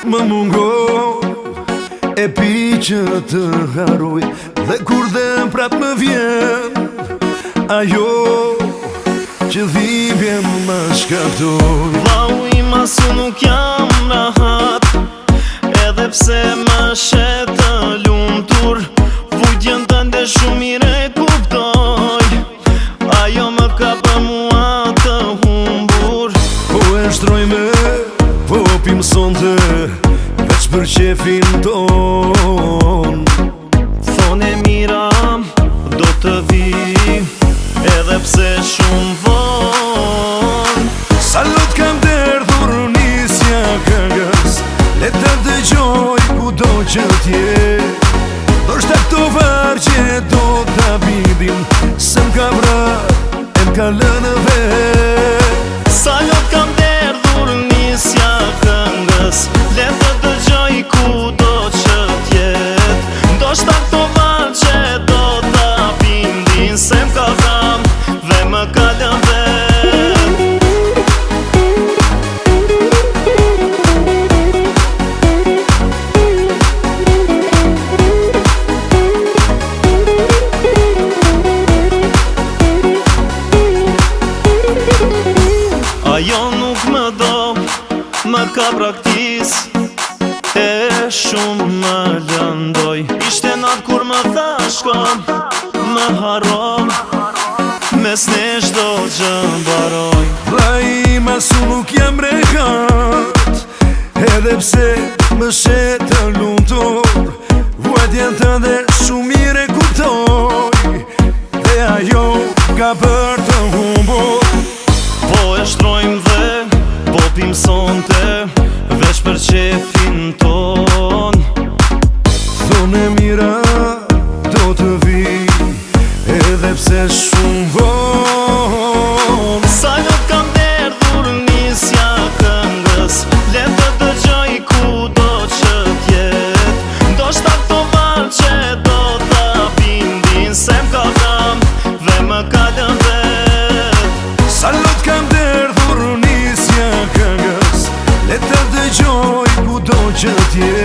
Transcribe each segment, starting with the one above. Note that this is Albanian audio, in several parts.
Më mungo e pi që të haroj, dhe kur dhe prap më vjen ajo që dhivjen më shkaftoj. Vlau i masu nuk jam rahat, edhe pse më shet të lumtur, vujtjen tënde shumë mire kuptoj, ajo më ka për mua të humbur. Po e shtroj me, po pim sonte, veç për qefin ton. Thone mira, do të vi, edhe pse shumë von. Sa lot kam derdhur nisja këngës, le të dëgjoj ku do që t'je. Do shta këto vargje do t'a bidin, se m'ka vra e m'ka lënë vet. Sa lot kam derdhur nisja këngës, le të dëgjoj ku do që t'jet. Do shta këto vargje do t'a bindin, se m'ka vram dhe më ka lënë vet. Ajo nuk më do, më ka praktis, e shumë më lëndoj. Ishte natë kur më thashko, më haron, mes ne shdo gjë mbaroj. Vlla i masu nuk jam rehat, edhe pse më shet të lumtur, vuajtjen tënde shumë mire kuptoj, dhe ajo ka për të humbur. Po e shtrojmë dhe, po pim sonte, veç për qefin ton. Thone mira, do të vi, edhe pse shumë von. Sa lot kam derdhur nisja këngës, le të dëgjoj ku do që t'jet. Do shta këto vargje do t'a bindin, se m'ka vram dhe më ka lënë vet. Sa lot kam derdhur nisja këngës, le të dëgjoj ku do që t'je.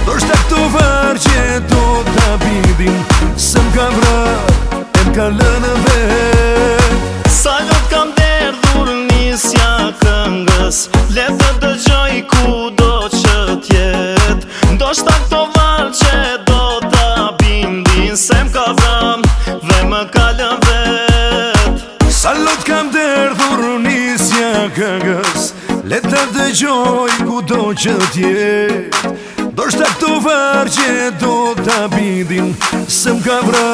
Do shta këto vargje do t'a bindin, se m'ka vra e m'ka lënë vet. Sa lot kam derdhur nisja këngës, le të dëgjoj ku do që t'jet. Do shta këto vargje do t'a bindin, se m'ka vram dhe më ka lënë vet. Sa lot kam derdhur nisja këngës, le të dëgjoj ku do që t'jet. Do shta këto vargje do t'a bindin, se m'ka vra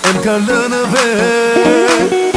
e m'ka lënë vet.